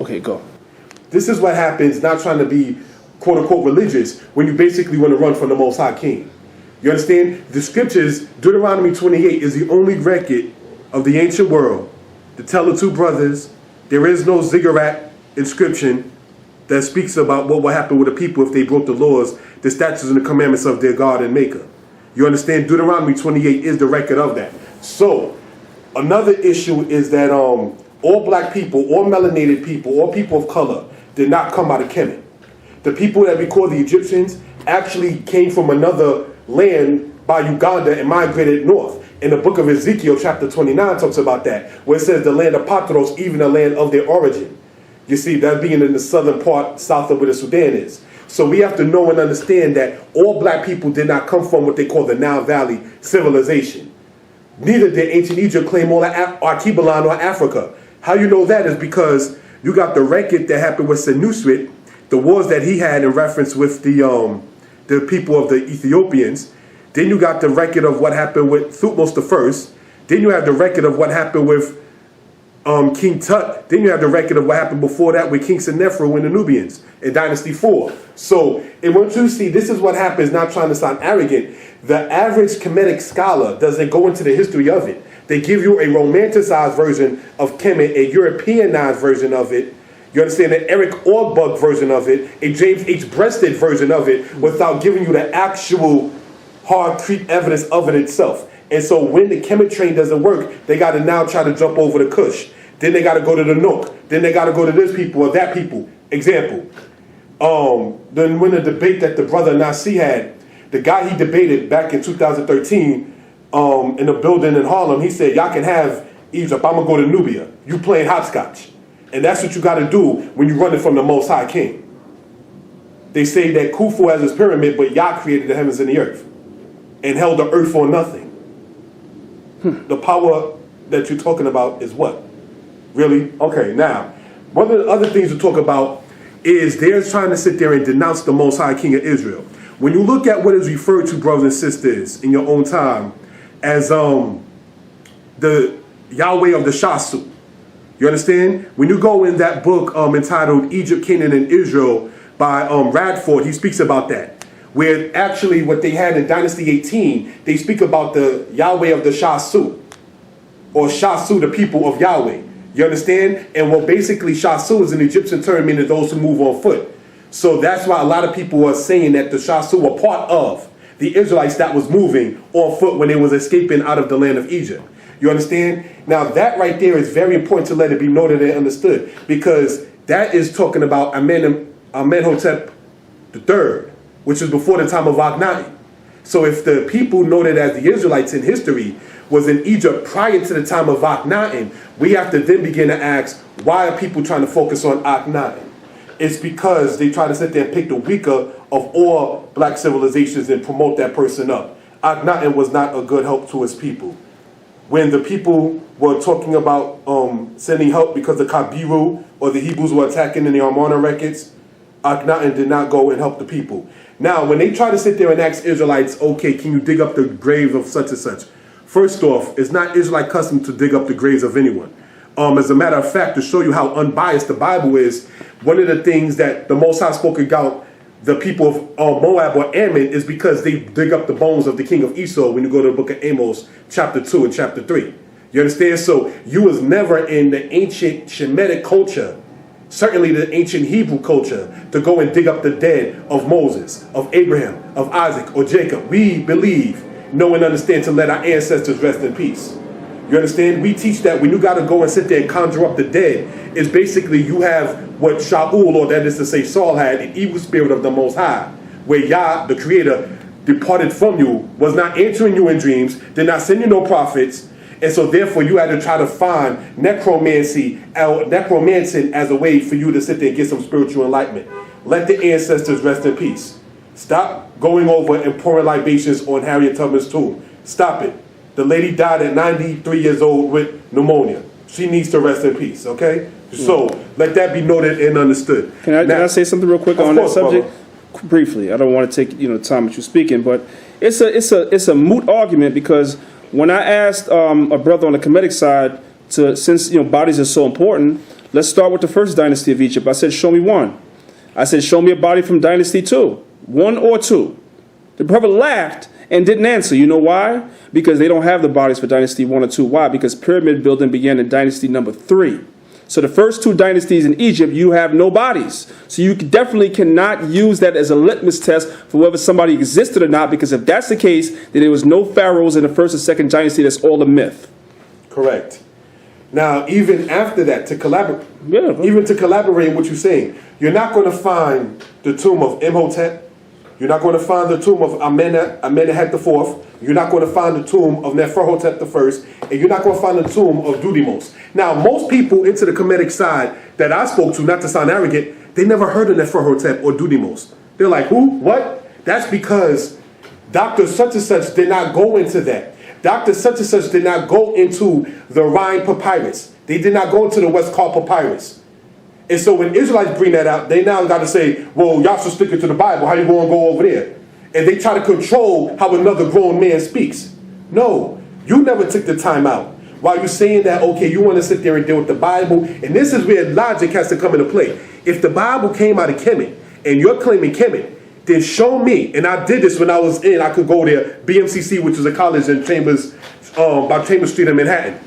Okay, go. This is what happens, not trying to be quote-unquote religious, when you basically want to run from the Most High King. You understand? The scriptures, Deuteronomy 28 is the only record of the ancient world to tell the two brothers there is no ziggurat inscription that speaks about what will happen with the people if they broke the laws, the statutes, and the commandments of their God and Maker. You understand? Deuteronomy 28 is the record of that. So, another issue is that all black people, all melanated people, all people of color did not come out of Kemet. The people that we call the Egyptians actually came from another land by Uganda and migrated north. In the book of Ezekiel, chapter 29, talks about that, where it says the land of Patros, even the land of their origin. You see, that being in the southern part, south of where the Sudan is. So we have to know and understand that all black people did not come from what they call the Nile Valley civilization. Neither did ancient Egypt claim all of Archebalon or Africa. How you know that is because you got the record that happened with Senusrit, the wars that he had in reference with the people of the Ethiopians. Then you got the record of what happened with Thutmose I. Then you have the record of what happened with King Tut. Then you have the record of what happened before that with King Senefru and the Nubians in Dynasty 4. So, and once you see, this is what happens, not trying to sound arrogant, the average Kemetic scholar doesn't go into the history of it. They give you a romanticized version of Kemet, a Europeanized version of it. You understand, an Eric Orbach version of it, a James H. Breasted version of it, without giving you the actual hard evidence of it itself. And so when the Kemet train doesn't work, they got to now try to jump over the Kush. Then they got to go to the Nook. Then they got to go to this people or that people. Example. Then when the debate that the brother Nasi had, the guy he debated back in 2013 in a building in Harlem, he said, y'all can have Egypt, I'm going to go to Nubia. You playing hopscotch. And that's what you got to do when you're running from the Most High King. They say that Khufu has his pyramid, but Yah created the heavens and the earth and held the earth for nothing. The power that you're talking about is what? Really? Okay, now, one of the other things to talk about is they're trying to sit there and denounce the Most High King of Israel. When you look at what is referred to, brothers and sisters, in your own time, as the Yahweh of the Shasu, you understand? When you go in that book entitled Egypt, Canaan, and Israel by Radford, he speaks about that. Where actually what they had in Dynasty 18, they speak about the Yahweh of the Shasu, or Shasu, the people of Yahweh. You understand? And what basically Shasu is an Egyptian term meaning those who move on foot. So that's why a lot of people are saying that the Shasu were part of the Israelites that was moving on foot when they was escaping out of the land of Egypt. You understand? Now that right there is very important to let it be noted and understood, because that is talking about Amenhotep III, which is before the time of Akhenaten. So if the people noted as the Israelites in history was in Egypt prior to the time of Akhenaten, we have to then begin to ask, why are people trying to focus on Akhenaten? It's because they try to sit there and pick the weaker of all black civilizations and promote that person up. Akhenaten was not a good help to his people. When the people were talking about sending help because the Kabiru or the Hebrews were attacking in the Amarna records, Akhenaten did not go and help the people. Now, when they try to sit there and ask Israelites, okay, can you dig up the grave of such and such? First off, it's not Israelite custom to dig up the graves of anyone. As a matter of fact, to show you how unbiased the Bible is, one of the things that the Most High spoke about the people of Moab or Ammon is because they dig up the bones of the king of Esau when you go to the book of Amos, chapter 2 and chapter 3. You understand? So you was never in the ancient Shemitic culture, certainly the ancient Hebrew culture, to go and dig up the dead of Moses, of Abraham, of Isaac, or Jacob. We believe, know and understand to let our ancestors rest in peace. You understand? We teach that when you got to go and sit there and conjure up the dead, it's basically you have what Shaul, or that is to say Saul, had, an evil spirit of the Most High, where Yah, the Creator, departed from you, was not answering you in dreams, did not send you no prophets, and so therefore you had to try to find necromancy as a way for you to sit there and get some spiritual enlightenment. Let the ancestors rest in peace. Stop going over and pouring libations on Harriet Tubman's tomb. Stop it. The lady died at 93 years old with pneumonia. She needs to rest in peace, okay? So let that be noted and understood. Can I say something real quick on that subject? Brother. Briefly, I don't want to take time that you're speaking, but it's a moot argument, because when I asked a brother on the Kemetic side since bodies are so important, Let's start with the first dynasty of Egypt. I said, show me one. I said, show me a body from dynasty 2. 1 or 2. The prophet laughed and didn't answer. You know why? Because they don't have the bodies for dynasty 1 or 2. Why? Because pyramid building began in dynasty number 3. So the first 2 dynasties in Egypt, you have no bodies. So you definitely cannot use that as a litmus test for whether somebody existed or not, because if that's the case, then there was no pharaohs in the first and second dynasty. That's all a myth. Correct. Now, even after that, to collaborate, Yeah. even to collaborate in what you're saying, you're not going to find the tomb of Imhotep. You're not going to find the tomb of Amenemhet IV. You're not going to find the tomb of Neferhotep I. And you're not going to find the tomb of Dudimos. Now, most people into the Kemetic side that I spoke to, not to sound arrogant, they never heard of Neferhotep or Dudimos. They're like, who? What? That's because Dr. Such and Such did not go into that. Dr. Such and Such did not go into the Rhine Papyrus. They did not go into the Westcott Papyrus. And so when Israelites bring that out, they now got to say, well, y'all should stick it to the Bible. How you going to go over there? And they try to control how another grown man speaks. No, you never took the time out. While you're saying that, okay, you want to sit there and deal with the Bible. And this is where logic has to come into play. If the Bible came out of Kemet, and you're claiming Kemet, then show me. And I did this when I was in, I could go there, BMCC, which is a college in Chambers, by Chambers Street in Manhattan.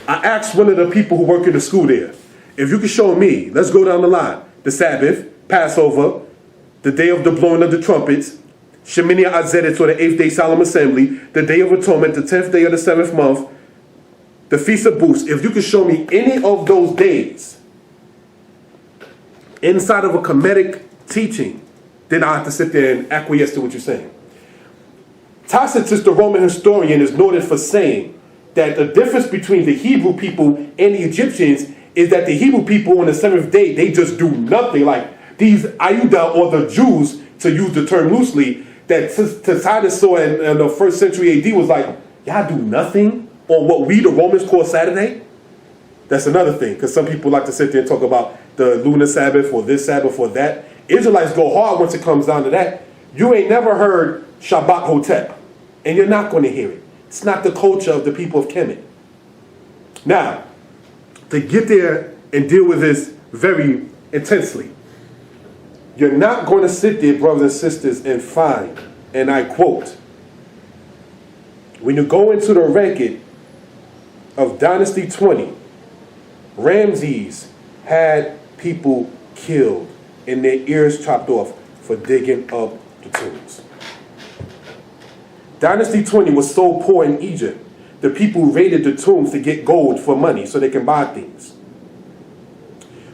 I asked one of the people who work in the school there, if you could show me, let's go down the line, the Sabbath, Passover, the day of the blowing of the trumpets, Shemini Atzeret, or the 8th day solemn assembly, the day of atonement, the 10th day of the 7th month, the Feast of Booths. If you could show me any of those days inside of a Kemetic teaching, then I have to sit there and acquiesce to what you're saying. Tacitus, the Roman historian, is noted for saying that the difference between the Hebrew people and the Egyptians is that the Hebrew people on the 7th day, they just do nothing. Like these Ayuda, or the Jews, to use the term loosely, that Tacitus saw in the 1st century AD was like, y'all do nothing on what we, the Romans, call Saturday? That's another thing, because some people like to sit there and talk about the lunar Sabbath or this Sabbath or that. Israelites go hard once it comes down to that. You ain't never heard Shabbat Hotep, and you're not going to hear it. It's not the culture of the people of Kemet. Now, to get there and deal with this very intensely, you're not going to sit there, brothers and sisters, and find, and I quote, when you go into the record of Dynasty 20, Ramses had people killed and their ears chopped off for digging up the tombs. Dynasty 20 was so poor in Egypt, the people raided the tombs to get gold for money so they can buy things.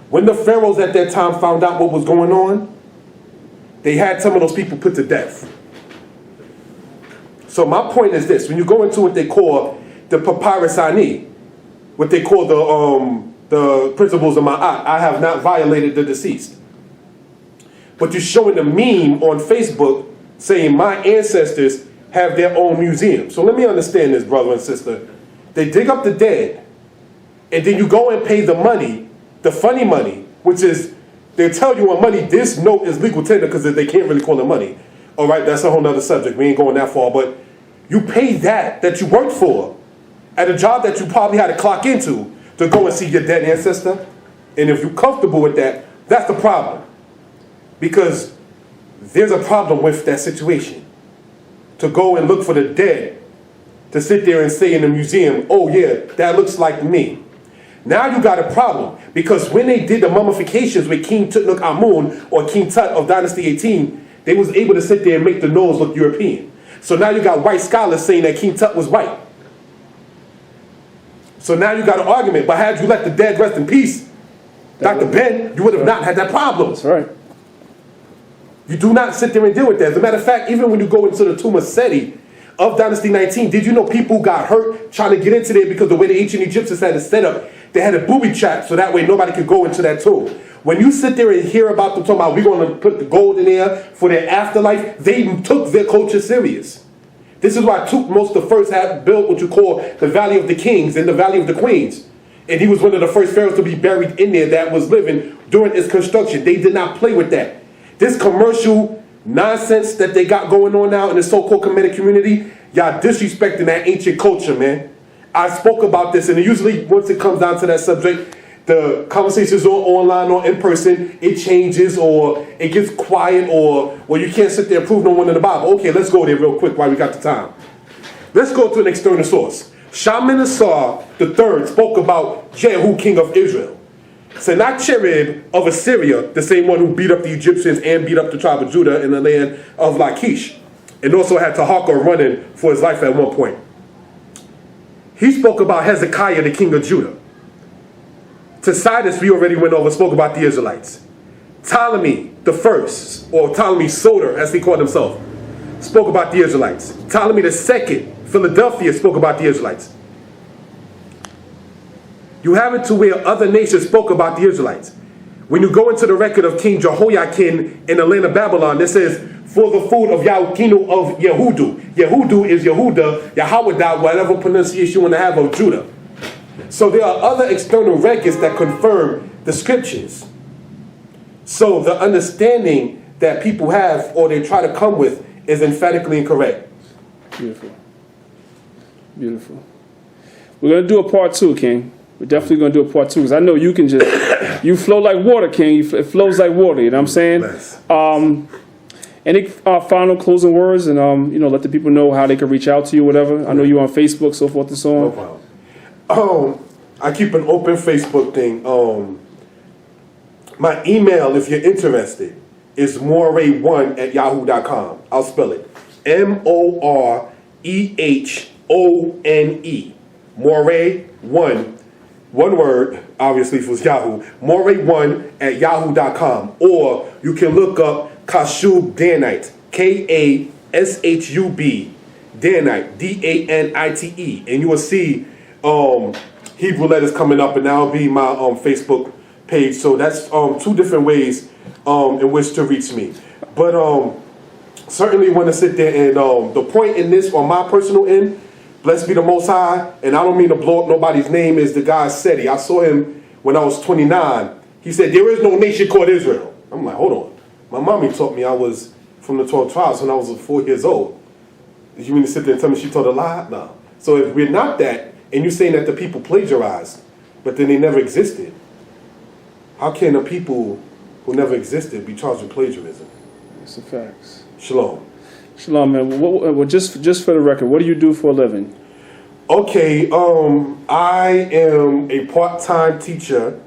When the pharaohs at that time found out what was going on, they had some of those people put to death. So my point is this: when you go into what they call the Papyrus Ani, what they call the principles of Ma'at, I have not violated the deceased. But you're showing a meme on Facebook saying my ancestors have their own museum. So let me understand this, brother and sister. They dig up the dead, and then you go and pay the money, the funny money, which is, they tell you on money, this note is legal tender because they can't really call it money. All right, that's a whole nother subject. We ain't going that far, but you pay that you worked for at a job that you probably had to clock into to go and see your dead ancestor. And if you're comfortable with that, that's the problem. Because there's a problem with that situation. To go and look for the dead, to sit there and say in the museum, oh yeah, that looks like me. Now you got a problem, because when they did the mummifications with King Tutankhamun or King Tut of Dynasty 18, they was able to sit there and make the nose look European. So now you got white scholars saying that King Tut was white. So now you got an argument, but had you let the dead rest in peace, Dr. Ben, you would have not had that problem. That's right. You do not sit there and deal with that. As a matter of fact, even when you go into the tomb of Seti of Dynasty 19, did you know people got hurt trying to get into there because the way the ancient Egyptians had it set up, they had a booby trap so that way nobody could go into that tomb. When you sit there and hear about them talking about we're going to put the gold in there for their afterlife, they took their culture serious. This is why Tutmos the first had built what you call the Valley of the Kings and the Valley of the Queens. And he was one of the first pharaohs to be buried in there that was living during its construction. They did not play with that. This commercial nonsense that they got going on now in the so-called Kemetic community, y'all disrespecting that ancient culture, man. I spoke about this, and usually once it comes down to that subject, the conversations are online or in person, it changes or it gets quiet or well, you can't sit there and prove no one in the Bible. Okay, let's go there real quick while we got the time. Let's go to an external source. Shalmaneser III spoke about Jehu, king of Israel. Sennacherib of Assyria, the same one who beat up the Egyptians and beat up the tribe of Judah in the land of Lachish, and also had Tahaka running for his life at one point. He spoke about Hezekiah, the king of Judah. Tacitus, we already went over, spoke about the Israelites. Ptolemy the first, or Ptolemy Soter, as he called himself, spoke about the Israelites. Ptolemy the second, Philadelphia, spoke about the Israelites. You have it to where other nations spoke about the Israelites. When you go into the record of King Jehoiakim in the land of Babylon, it says, for the food of Yahukimu of Yehudu. Yehudu is Yehuda, Yahweh, whatever pronunciation you want to have of Judah. So there are other external records that confirm the scriptures. So the understanding that people have or they try to come with is emphatically incorrect. Beautiful. Beautiful. We're going to do a part 2, King. We're definitely going to do a part 2 because I know you can just, you flow like water, King. It flows like water, you know what I'm saying? Nice. Any final closing words and, let the people know how they can reach out to you, whatever. I know you're on Facebook, so forth and so on. No problem. I keep an open Facebook thing. My email, if you're interested, is morehe1@yahoo.com. I'll spell it. MOREHONE. Morehe1. One word, obviously, for Yahoo. Morehe1@yahoo.com. Or you can look up Kashub Danite. KASHUB. Danite. DANITE. And you will see Hebrew letters coming up, and that'll be my Facebook page. So that's 2 different ways in which to reach me. But certainly want to sit there and the point in this, on my personal end, blessed be the Most High, and I don't mean to blow up nobody's name, is the guy Seti. I saw him when I was 29. He said, there is no nation called Israel. I'm like, hold on. My mommy taught me I was from the 12 tribes when I was 4 years old. Did you mean to sit there and tell me she told a lie? No. So if we're not that, and you're saying that the people plagiarized, but then they never existed, how can the people who never existed be charged with plagiarism? It's the facts. Shalom. Shalom, man. Well, just for the record, what do you do for a living? Okay, I am a part-time teacher.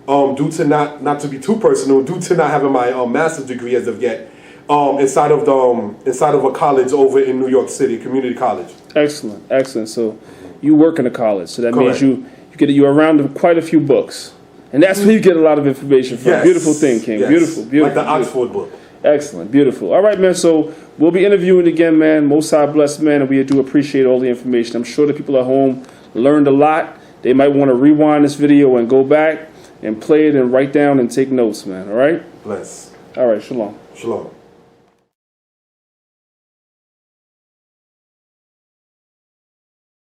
Due to not to be too personal, due to not having my master's degree as of yet, inside of a college over in New York City, community college. Excellent, excellent. So you work in a college, so that Correct. means you're around quite a few books, and that's where you get a lot of information from. Yes. Beautiful thing, King. Yes. Beautiful. Like the Beautiful. Oxford book. Excellent, beautiful. All right, man. So we'll be interviewing again, man. Most High blessed, man, and we do appreciate all the information. I'm sure the people at home learned a lot. They might want to rewind this video and go back and play it and write down and take notes, man. All right? Bless. All right, shalom. Shalom.